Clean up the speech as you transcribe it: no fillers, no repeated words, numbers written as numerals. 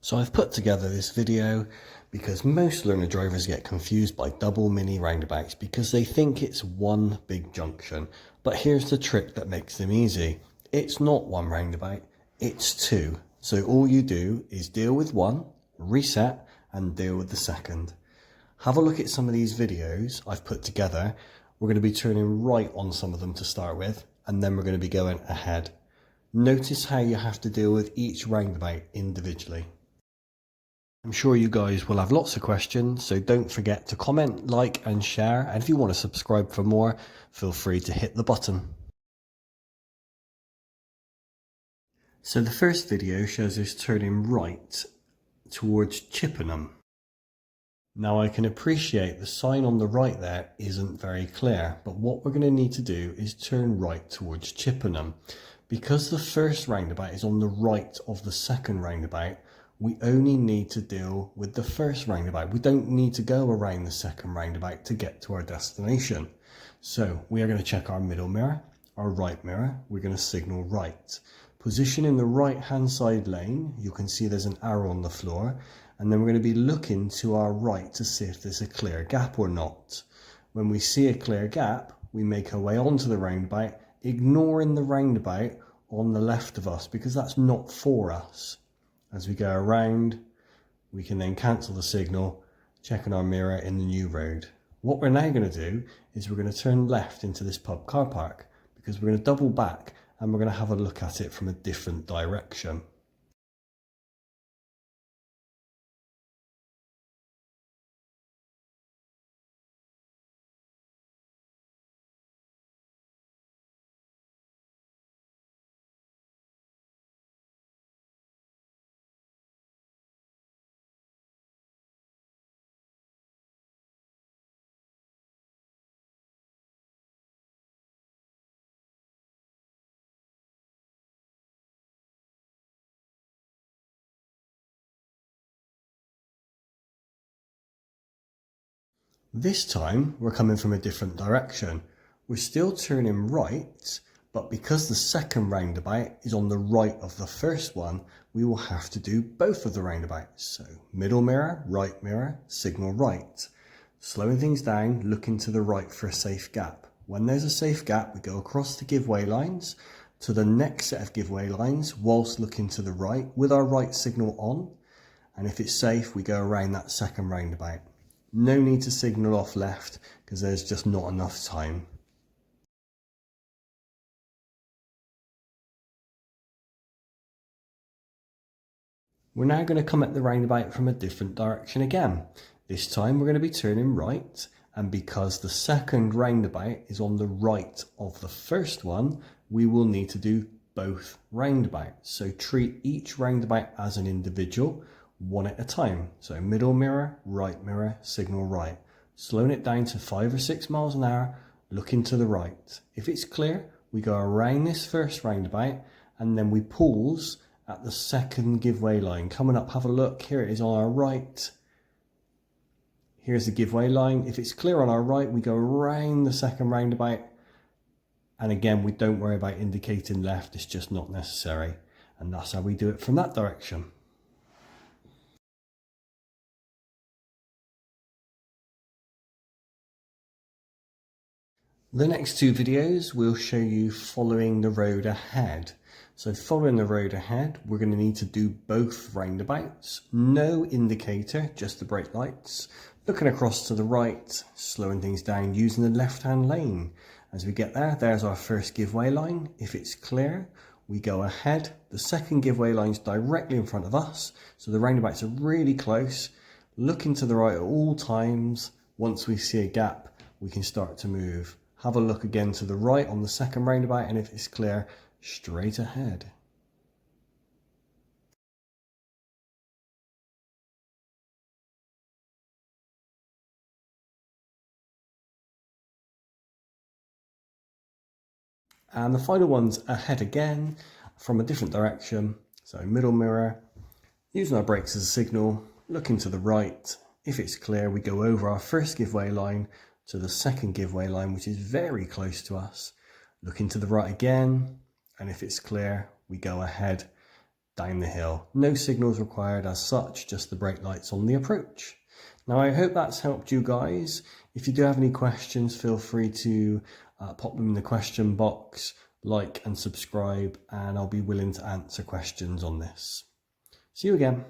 So I've put together this video because most learner drivers get confused by double mini roundabouts because they think it's one big junction. But here's the trick that makes them easy. It's not one roundabout, it's two. So all you do is deal with one, reset, and deal with the second. Have a look at some of these videos I've put together. We're going to be turning right on some of them to start with, and then we're going to be going ahead. Notice how you have to deal with each roundabout individually. I'm sure you guys will have lots of questions, so don't forget to comment, like and share, and if you want to subscribe for more, feel free to hit the button. So the first video shows us turning right towards Chippenham. Now I can appreciate the sign on the right there isn't very clear, but what we're going to need to do is turn right towards Chippenham. Because the first roundabout is on the right of the second roundabout, we only need to deal with the first roundabout. We don't need to go around the second roundabout to get to our destination. So we are going to check our middle mirror, our right mirror. We're going to signal right. Position in the right hand side lane. You can see there's an arrow on the floor. And then we're going to be looking to our right to see if there's a clear gap or not. When we see a clear gap, we make our way onto the roundabout, ignoring the roundabout on the left of us because that's not for us. As we go around, we can then cancel the signal, checking our mirror in the new road. What we're now going to do is we're going to turn left into this pub car park because we're going to double back and we're going to have a look at it from a different direction. This time we're coming from a different direction. We're still turning right, but because the second roundabout is on the right of the first one, we will have to do both of the roundabouts. So middle mirror, signal right. Slowing things down, looking to the right for a safe gap. When there's a safe gap, we go across the giveaway lines to the next set of giveaway lines whilst looking to the right with our right signal on. And if it's safe, we go around that second roundabout. No need to signal off left because there's just not enough time. We're now going to come at the roundabout from a different direction again. This time we're going to be turning right, and because the second roundabout is on the right of the first one, we will need to do both roundabouts. So treat each roundabout as an individual, one at a time. So middle mirror, signal right. Slowing it down to 5 or 6 miles an hour, looking to the right. If it's clear, we go around this first roundabout and then we pause at the second giveaway line. Coming up, have a look. Here it is on our right. Here's the giveaway line. If it's clear on our right, we go around the second roundabout. And again, we don't worry about indicating left. It's just not necessary. And that's how we do it from that direction. The next two videos will show you following the road ahead. So following the road ahead, we're going to need to do both roundabouts. No indicator, just the brake lights. Looking across to the right, slowing things down using the left-hand lane. As we get there, there's our first giveaway line. If it's clear, we go ahead. The second giveaway line's directly in front of us, so the roundabouts are really close. Looking to the right at all times. Once we see a gap, we can start to move. Have a look again to the right on the second roundabout, and if it's clear, straight ahead. And the final one's ahead again from a different direction. So middle mirror, using our brakes as a signal, looking to the right. If it's clear, we go over our first giveaway line to the second giveaway line, which is very close to us. Looking to the right again, and if it's clear, we go ahead. down the hill. No signals required as such, just the brake lights on the approach. Now I hope that's helped you guys. If you do have any questions, feel free to pop them in the question box, like and subscribe, and I'll be willing to answer questions on this. See you again.